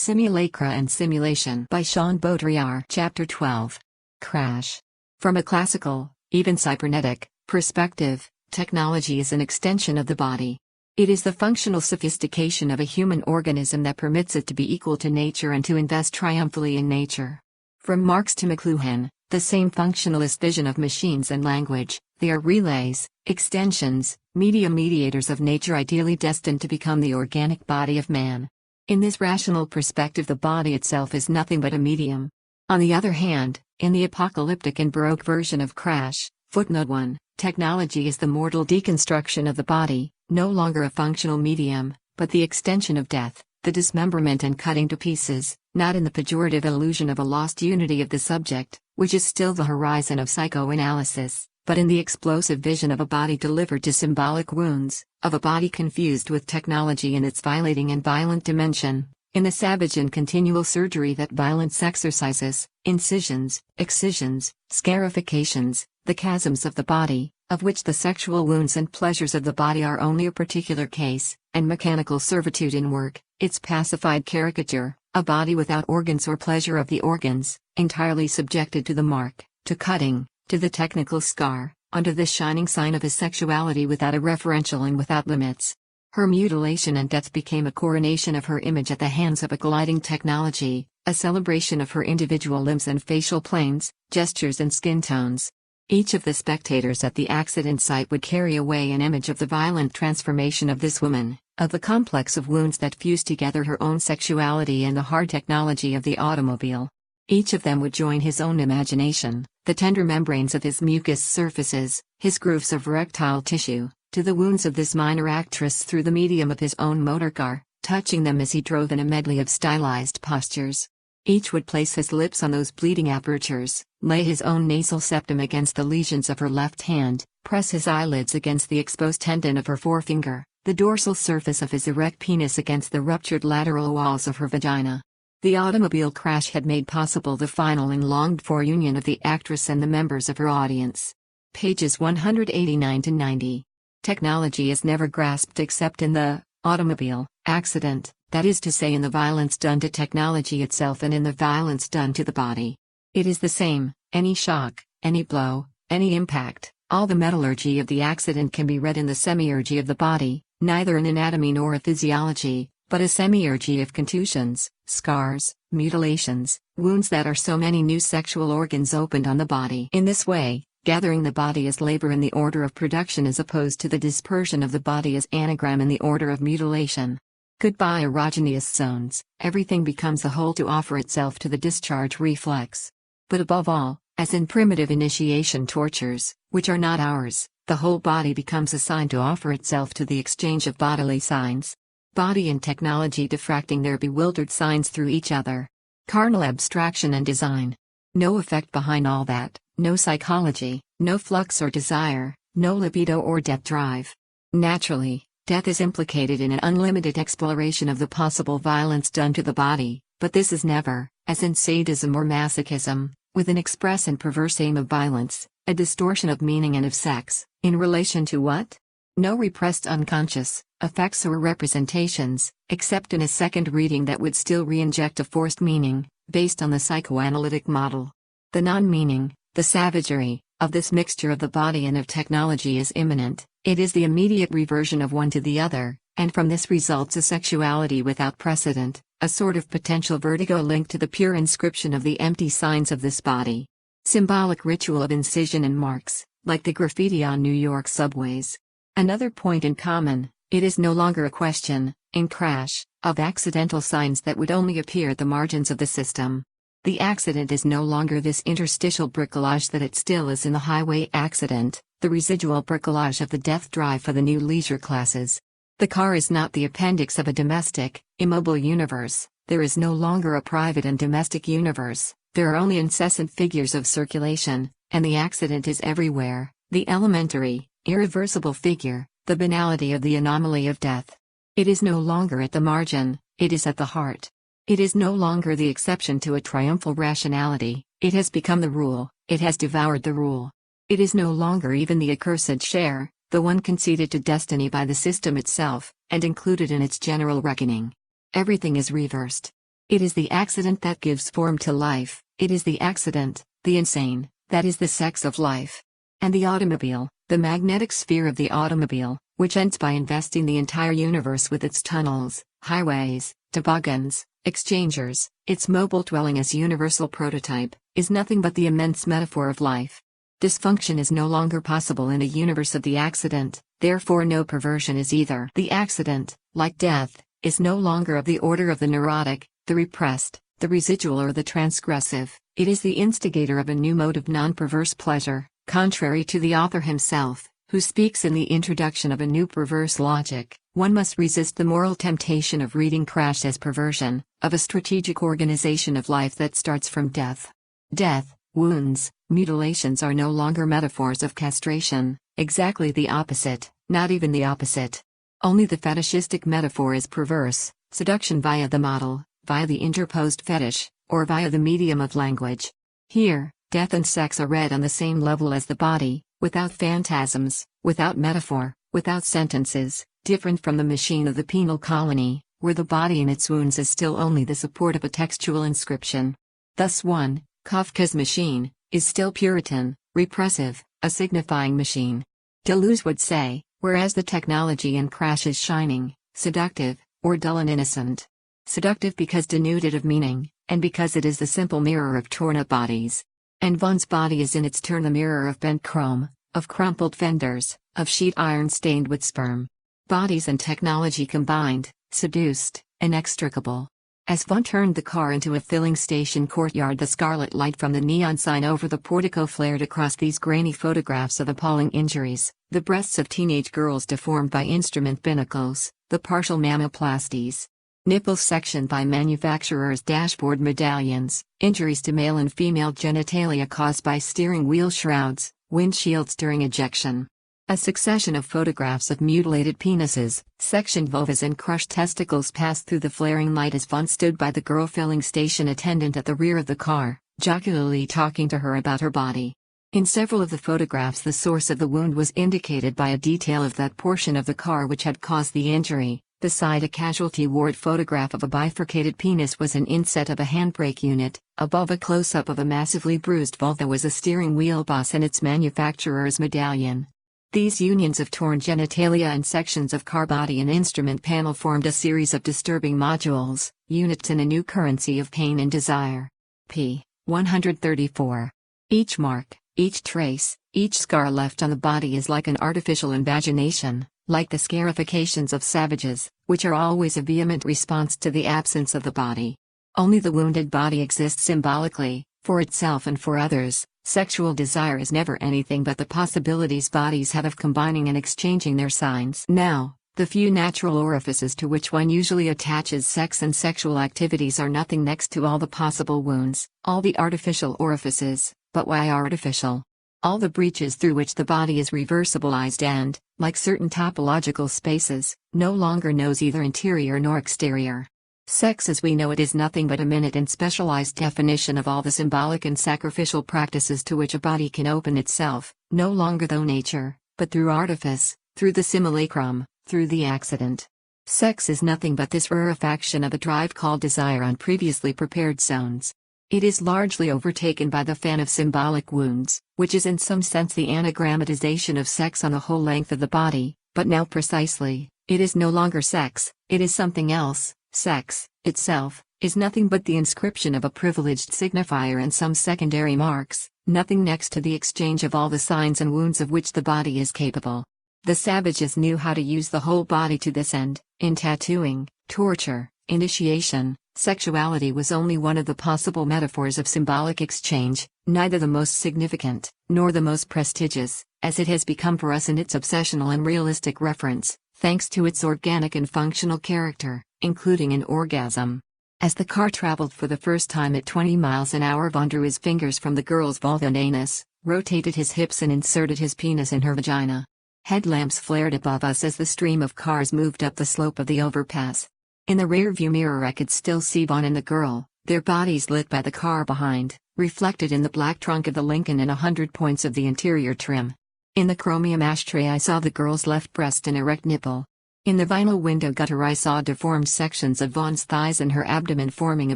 Simulacra and Simulation by Baudrillard. Chapter 12. Crash. From a classical, even cybernetic, perspective, technology is an extension of the body. It is the functional sophistication of a human organism that permits it to be equal to nature and to invest triumphantly in nature. From Marx to McLuhan, the same functionalist vision of machines and language, they are relays, extensions, mediators of nature ideally destined to become the organic body of man. In this rational perspective, the body itself is nothing but a medium. On the other hand, in the apocalyptic and Baroque version of Crash, footnote 1, technology is the mortal deconstruction of the body, no longer a functional medium, but the extension of death, the dismemberment and cutting to pieces, not in the pejorative illusion of a lost unity of the subject, which is still the horizon of psychoanalysis, but in the explosive vision of a body delivered to symbolic wounds, of a body confused with technology in its violating and violent dimension, in the savage and continual surgery that violence exercises, incisions, excisions, scarifications, the chasms of the body, of which the sexual wounds and pleasures of the body are only a particular case, and mechanical servitude in work, its pacified caricature, a body without organs or pleasure of the organs, entirely subjected to the mark, to cutting, to the technical scar, under the shining sign of his sexuality without a referential and without limits. Her mutilation and death became a coronation of her image at the hands of a gliding technology, a celebration of her individual limbs and facial planes, gestures and skin tones. Each of the spectators at the accident site would carry away an image of the violent transformation of this woman, of the complex of wounds that fused together her own sexuality and the hard technology of the automobile. Each of them would join his own imagination, the tender membranes of his mucous surfaces, his grooves of erectile tissue, to the wounds of this minor actress through the medium of his own motor car, touching them as he drove in a medley of stylized postures. Each would place his lips on those bleeding apertures, lay his own nasal septum against the lesions of her left hand, press his eyelids against the exposed tendon of her forefinger, the dorsal surface of his erect penis against the ruptured lateral walls of her vagina. The automobile crash had made possible the final and longed-for union of the actress and the members of her audience. Pages 189-90. Technology is never grasped except in the automobile accident, that is to say in the violence done to technology itself and in the violence done to the body. It is the same, any shock, any blow, any impact, all the metallurgy of the accident can be read in the semiurgy of the body, neither an anatomy nor a physiology, but a semiurgy of contusions, scars, mutilations, wounds that are so many new sexual organs opened on the body. In this way, gathering the body as labor in the order of production as opposed to the dispersion of the body as anagram in the order of mutilation. Goodbye erogenous zones, everything becomes a whole to offer itself to the discharge reflex. But above all, as in primitive initiation tortures, which are not ours, the whole body becomes assigned to offer itself to the exchange of bodily signs. Body and technology diffracting their bewildered signs through each other. Carnal abstraction and design. No effect behind all that, no psychology, no flux or desire, no libido or death drive. Naturally, death is implicated in an unlimited exploration of the possible violence done to the body, but this is never, as in sadism or masochism, with an express and perverse aim of violence, a distortion of meaning and of sex, in relation to what? No repressed unconscious effects or representations, except in a second reading that would still re-inject a forced meaning, based on the psychoanalytic model. The non-meaning, the savagery, of this mixture of the body and of technology is imminent, it is the immediate reversion of one to the other, and from this results a sexuality without precedent, a sort of potential vertigo linked to the pure inscription of the empty signs of this body. Symbolic ritual of incision and marks, like the graffiti on New York subways. Another point in common, it is no longer a question, in Crash, of accidental signs that would only appear at the margins of the system. The accident is no longer this interstitial bricolage that it still is in the highway accident, the residual bricolage of the death drive for the new leisure classes. The car is not the appendix of a domestic, immobile universe, there is no longer a private and domestic universe, there are only incessant figures of circulation, and the accident is everywhere, the elementary, irreversible figure, the banality of the anomaly of death. It is no longer at the margin, it is at the heart. It is no longer the exception to a triumphal rationality, it has become the rule, it has devoured the rule. It is no longer even the accursed share, the one conceded to destiny by the system itself, and included in its general reckoning. Everything is reversed. It is the accident that gives form to life, it is the accident, the insane, that is the sex of life. And the automobile, the magnetic sphere of the automobile, which ends by investing the entire universe with its tunnels, highways, toboggans, exchangers, its mobile dwelling as universal prototype, is nothing but the immense metaphor of life. Dysfunction is no longer possible in a universe of the accident, therefore no perversion is either. The accident, like death, is no longer of the order of the neurotic, the repressed, the residual or the transgressive, it is the instigator of a new mode of non-perverse pleasure, contrary to the author himself, who speaks in the introduction of a new perverse logic. One must resist the moral temptation of reading Crash as perversion, of a strategic organization of life that starts from death. Death, wounds, mutilations are no longer metaphors of castration, exactly the opposite, not even the opposite. Only the fetishistic metaphor is perverse, seduction via the model, via the interposed fetish, or via the medium of language. Here, death and sex are read on the same level as the body, without phantasms, without metaphor, without sentences, different from the machine of the penal colony, where the body in its wounds is still only the support of a textual inscription. Thus one, Kafka's machine, is still Puritan, repressive, a signifying machine. Deleuze would say, whereas the technology in Crash is shining, seductive, or dull and innocent. Seductive because denuded of meaning, and because it is the simple mirror of torn-up bodies. And one's body is in its turn the mirror of bent chrome, of crumpled fenders, of sheet iron stained with sperm. Bodies and technology combined, seduced, inextricable. As Von turned the car into a filling station courtyard, the scarlet light from the neon sign over the portico flared across these grainy photographs of appalling injuries, the breasts of teenage girls deformed by instrument binnacles, the partial mammoplasties. Nipples sectioned by manufacturers' dashboard medallions, injuries to male and female genitalia caused by steering wheel shrouds, windshields during ejection. A succession of photographs of mutilated penises, sectioned vulvas and crushed testicles passed through the flaring light as Von stood by the girl filling station attendant at the rear of the car, jocularly talking to her about her body. In several of the photographs the source of the wound was indicated by a detail of that portion of the car which had caused the injury. Beside a casualty ward photograph of a bifurcated penis was an inset of a handbrake unit, above a close-up of a massively bruised vulva was a steering wheel boss and its manufacturer's medallion. These unions of torn genitalia and sections of car body and instrument panel formed a series of disturbing modules, units in a new currency of pain and desire. p. 134. Each mark, each trace, each scar left on the body is like an artificial invagination. Like the scarifications of savages, which are always a vehement response to the absence of the body. Only the wounded body exists symbolically, for itself and for others. Sexual desire is never anything but the possibilities bodies have of combining and exchanging their signs. Now, the few natural orifices to which one usually attaches sex and sexual activities are nothing next to all the possible wounds, all the artificial orifices, but why artificial? All the breaches through which the body is reversibilized and, like certain topological spaces, no longer knows either interior nor exterior. Sex as we know it is nothing but a minute and specialized definition of all the symbolic and sacrificial practices to which a body can open itself, no longer through nature, but through artifice, through the simulacrum, through the accident. Sex is nothing but this rarefaction of a drive called desire on previously prepared zones. It is largely overtaken by the fan of symbolic wounds, which is in some sense the anagrammatization of sex on the whole length of the body, but now precisely, it is no longer sex, it is something else. Sex, itself, is nothing but the inscription of a privileged signifier and some secondary marks, nothing next to the exchange of all the signs and wounds of which the body is capable. The savages knew how to use the whole body to this end, in tattooing, torture, initiation. Sexuality was only one of the possible metaphors of symbolic exchange, neither the most significant, nor the most prestigious, as it has become for us in its obsessional and realistic reference, thanks to its organic and functional character, including an orgasm. As the car traveled for the first time at 20 miles an hour, Von drew his fingers from the girl's vulva and anus, rotated his hips and inserted his penis in her vagina. Headlamps flared above us as the stream of cars moved up the slope of the overpass. In the rearview mirror I could still see Von and the girl, their bodies lit by the car behind, reflected in the black trunk of the Lincoln and 100 points of the interior trim. In the chromium ashtray I saw the girl's left breast and erect nipple. In the vinyl window gutter I saw deformed sections of Vaughn's thighs and her abdomen forming a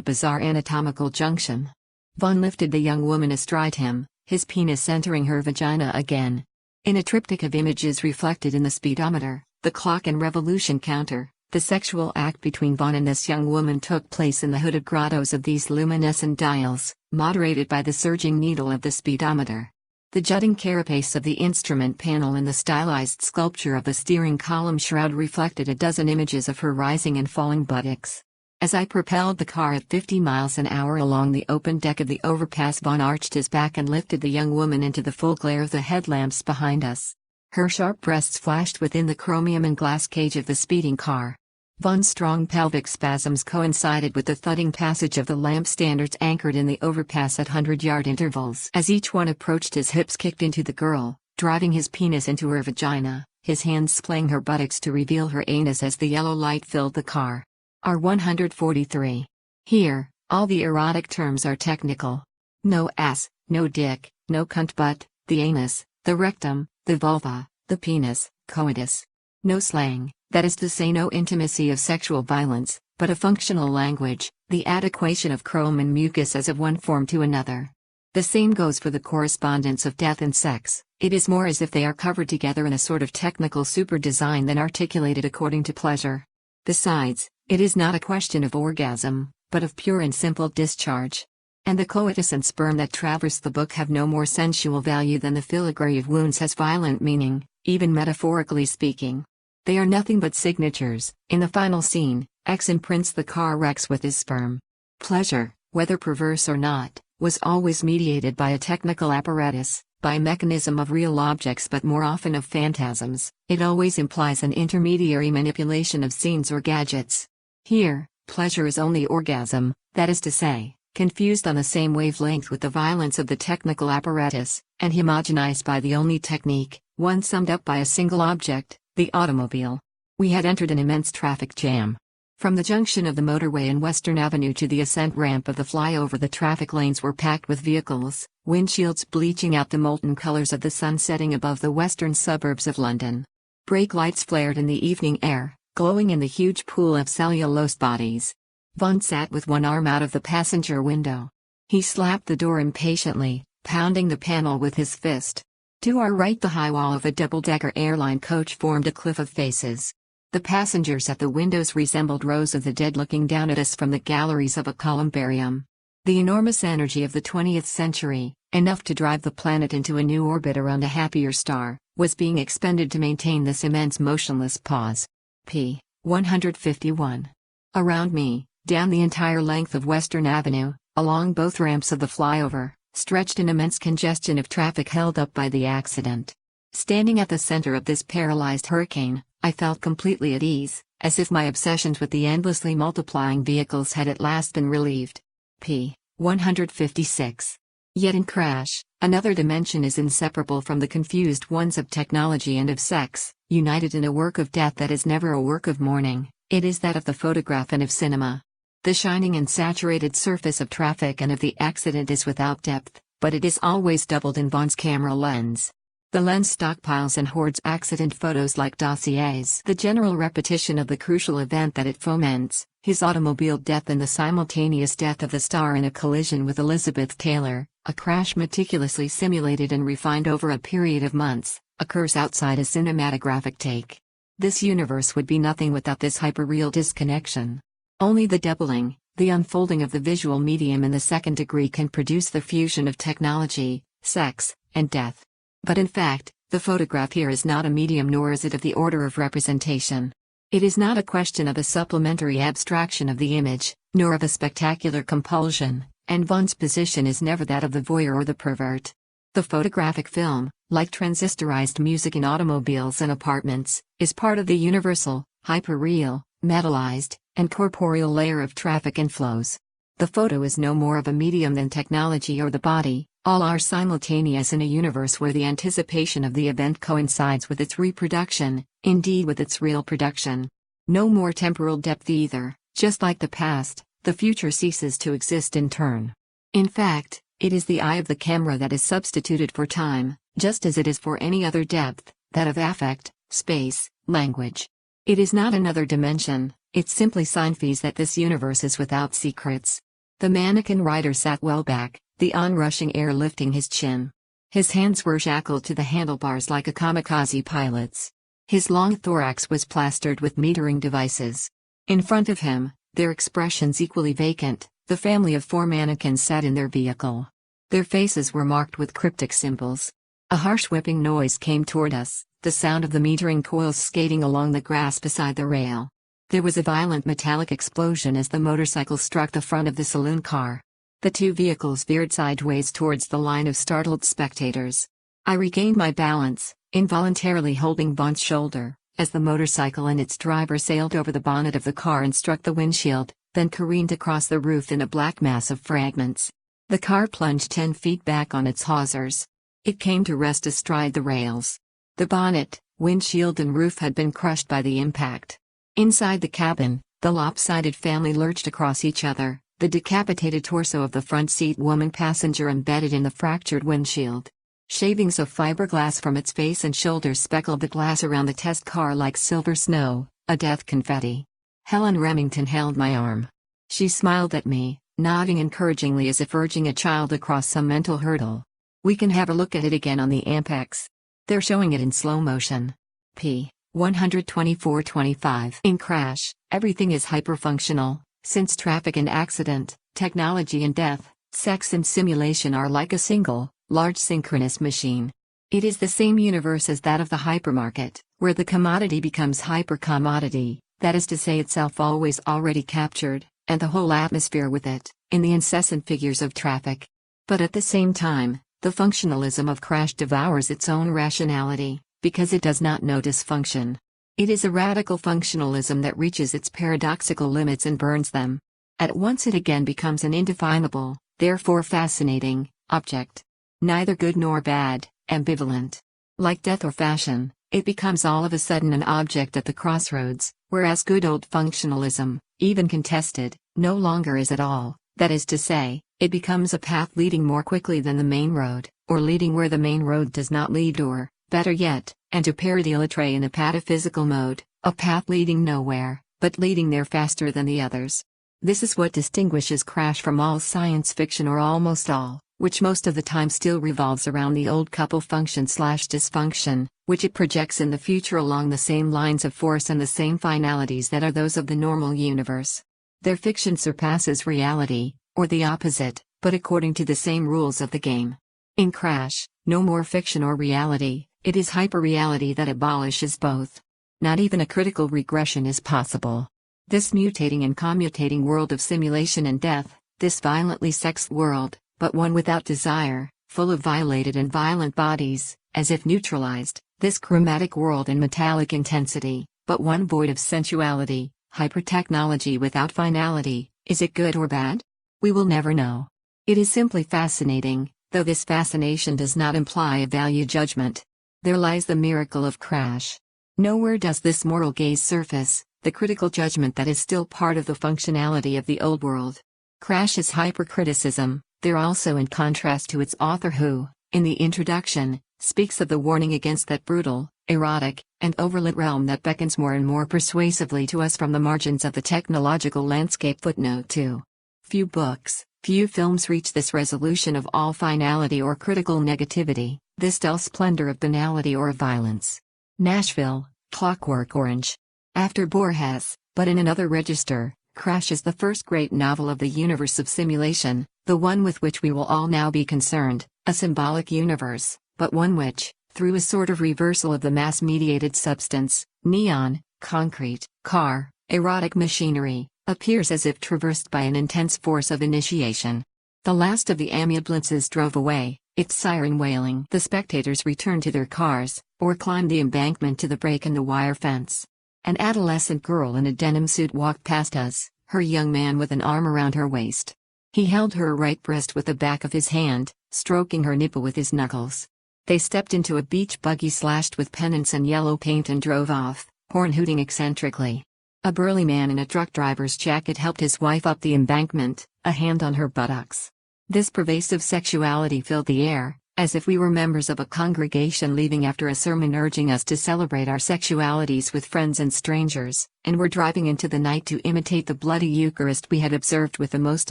bizarre anatomical junction. Vaughn lifted the young woman astride him, his penis entering her vagina again. In a triptych of images reflected in the speedometer, the clock and revolution counter, the sexual act between Vaughn and this young woman took place in the hooded grottos of these luminescent dials, moderated by the surging needle of the speedometer. The jutting carapace of the instrument panel and the stylized sculpture of the steering column shroud reflected a dozen images of her rising and falling buttocks. As I propelled the car at 50 miles an hour along the open deck of the overpass, Vaughn arched his back and lifted the young woman into the full glare of the headlamps behind us. Her sharp breasts flashed within the chromium and glass cage of the speeding car. Vaughn's strong pelvic spasms coincided with the thudding passage of the lamp standards anchored in the overpass at 100-yard intervals. As each one approached, his hips kicked into the girl, driving his penis into her vagina, his hands splaying her buttocks to reveal her anus as the yellow light filled the car. R143. Here, all the erotic terms are technical. No ass, no dick, no cunt, but the anus, the rectum, the vulva, the penis, coitus. No slang, that is to say no intimacy of sexual violence, but a functional language, the adequation of chrome and mucus as of one form to another. The same goes for the correspondence of death and sex. It is more as if they are covered together in a sort of technical super design than articulated according to pleasure. Besides, it is not a question of orgasm, but of pure and simple discharge. And the coitus and sperm that traverse the book have no more sensual value than the filigree of wounds has violent meaning, even metaphorically speaking. They are nothing but signatures. In the final scene, X imprints the car wrecks with his sperm. Pleasure, whether perverse or not, was always mediated by a technical apparatus, by a mechanism of real objects but more often of phantasms. It always implies an intermediary manipulation of scenes or gadgets. Here, pleasure is only orgasm, that is to say, confused on the same wavelength with the violence of the technical apparatus, and homogenized by the only technique, one summed up by a single object, the automobile. We had entered an immense traffic jam. From the junction of the motorway and Western Avenue to the ascent ramp of the flyover, the traffic lanes were packed with vehicles, windshields bleaching out the molten colors of the sun setting above the western suburbs of London. Brake lights flared in the evening air, glowing in the huge pool of cellulose bodies. Vaughn sat with one arm out of the passenger window. He slapped the door impatiently, pounding the panel with his fist. To our right, the high wall of a double-decker airline coach formed a cliff of faces. The passengers at the windows resembled rows of the dead looking down at us from the galleries of a columbarium. The enormous energy of the 20th century, enough to drive the planet into a new orbit around a happier star, was being expended to maintain this immense motionless pause. p. 151. Around me, down the entire length of Western Avenue, along both ramps of the flyover, stretched an immense congestion of traffic held up by the accident. Standing at the center of this paralyzed hurricane, I felt completely at ease, as if my obsessions with the endlessly multiplying vehicles had at last been relieved. p. 156. Yet in Crash, another dimension is inseparable from the confused ones of technology and of sex, united in a work of death that is never a work of mourning. It is that of the photograph and of cinema. The shining and saturated surface of traffic and of the accident is without depth, but it is always doubled in Vaughn's camera lens. The lens stockpiles and hoards accident photos like dossiers. The general repetition of the crucial event that it foments, his automobile death and the simultaneous death of the star in a collision with Elizabeth Taylor, a crash meticulously simulated and refined over a period of months, occurs outside a cinematographic take. This universe would be nothing without this hyperreal disconnection. Only the doubling, the unfolding of the visual medium in the second degree can produce the fusion of technology, sex, and death. But in fact, the photograph here is not a medium, nor is it of the order of representation. It is not a question of a supplementary abstraction of the image, nor of a spectacular compulsion, and Vaughn's position is never that of the voyeur or the pervert. The photographic film, like transistorized music in automobiles and apartments, is part of the universal, hyperreal, metallized, and corporeal layer of traffic and flows. The photo is no more of a medium than technology or the body. All are simultaneous in a universe where the anticipation of the event coincides with its reproduction, indeed with its real production. No more temporal depth either. Just like the past, the future ceases to exist in turn. In fact, it is the eye of the camera that is substituted for time, just as it is for any other depth, that of affect, space, language. It is not another dimension, it simply signifies that this universe is without secrets. The mannequin rider sat well back, the onrushing air lifting his chin. His hands were shackled to the handlebars like a kamikaze pilot's. His long thorax was plastered with metering devices. In front of him, their expressions equally vacant, the family of 4 mannequins sat in their vehicle. Their faces were marked with cryptic symbols. A harsh whipping noise came toward us, the sound of the metering coils skating along the grass beside the rail. There was a violent metallic explosion as the motorcycle struck the front of the saloon car. The 2 vehicles veered sideways towards the line of startled spectators. I regained my balance, involuntarily holding Bond's shoulder, as the motorcycle and its driver sailed over the bonnet of the car and struck the windshield, then careened across the roof in a black mass of fragments. The car plunged 10 feet back on its hawsers. It came to rest astride the rails. The bonnet, windshield and roof had been crushed by the impact. Inside the cabin, the lopsided family lurched across each other, the decapitated torso of the front seat woman passenger embedded in the fractured windshield. Shavings of fiberglass from its face and shoulders speckled the glass around the test car like silver snow, a death confetti. Helen Remington held my arm. She smiled at me, nodding encouragingly as if urging a child across some mental hurdle. We can have a look at it again on the Ampex. They're showing it in slow motion. p. 124-25. In Crash, everything is hyperfunctional, since traffic and accident, technology and death, sex and simulation are like a single, large synchronous machine. It is the same universe as that of the hypermarket, where the commodity becomes hypercommodity, that is to say itself always already captured, and the whole atmosphere with it, in the incessant figures of traffic. But at the same time, the functionalism of Crash devours its own rationality, because it does not know dysfunction. It is a radical functionalism that reaches its paradoxical limits and burns them. At once it again becomes an indefinable, therefore fascinating, object. Neither good nor bad, ambivalent. Like death or fashion, it becomes all of a sudden an object at the crossroads, whereas good old functionalism, even contested, no longer is at all. That is to say, it becomes a path leading more quickly than the main road, or leading where the main road does not lead, or, better yet, and to parody Latre in a pataphysical mode, a path leading nowhere, but leading there faster than the others. This is what distinguishes Crash from all science fiction, or almost all, which most of the time still revolves around the old couple function/dysfunction, which it projects in the future along the same lines of force and the same finalities that are those of the normal universe. Their fiction surpasses reality, or the opposite, but according to the same rules of the game. In Crash, no more fiction or reality, it is hyperreality that abolishes both. Not even a critical regression is possible. This mutating and commutating world of simulation and death, this violently sexed world, but one without desire, full of violated and violent bodies, as if neutralized, this chromatic world in metallic intensity, but one void of sensuality, hypertechnology without finality, is it good or bad? We will never know. It is simply fascinating, though this fascination does not imply a value judgment. There lies the miracle of Crash. Nowhere does this moral gaze surface, the critical judgment that is still part of the functionality of the old world. Crash is hypercriticism, there also in contrast to its author who, in the introduction, speaks of the warning against that brutal, erotic, and overlit realm that beckons more and more persuasively to us from the margins of the technological landscape. Footnote 2. Few books, few films reach this resolution of all finality or critical negativity, this dull splendor of banality or of violence. Nashville, Clockwork Orange. After Borges, but in another register, Crash is the first great novel of the universe of simulation, the one with which we will all now be concerned, a symbolic universe, but one which, through a sort of reversal of the mass-mediated substance, neon, concrete, car, erotic machinery, appears as if traversed by an intense force of initiation. The last of the ambulances drove away, its siren wailing. The spectators returned to their cars, or climbed the embankment to the break in the wire fence. An adolescent girl in a denim suit walked past us, her young man with an arm around her waist. He held her right breast with the back of his hand, stroking her nipple with his knuckles. They stepped into a beach buggy slashed with pennants and yellow paint and drove off, horn hooting eccentrically. A burly man in a truck driver's jacket helped his wife up the embankment, a hand on her buttocks. This pervasive sexuality filled the air, As if we were members of a congregation leaving after a sermon urging us to celebrate our sexualities with friends and strangers, and were driving into the night to imitate the bloody Eucharist we had observed with the most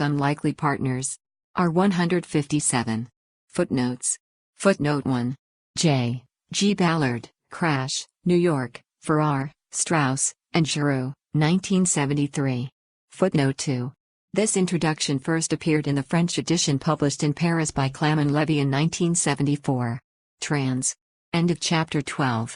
unlikely partners. R. 157. Footnotes. Footnote 1. J. G. Ballard, Crash, New York, Farrar, Straus, and Giroux, 1973. Footnote 2. This introduction first appeared in the French edition published in Paris by Clam and Levy in 1974. Trans. End of chapter 12.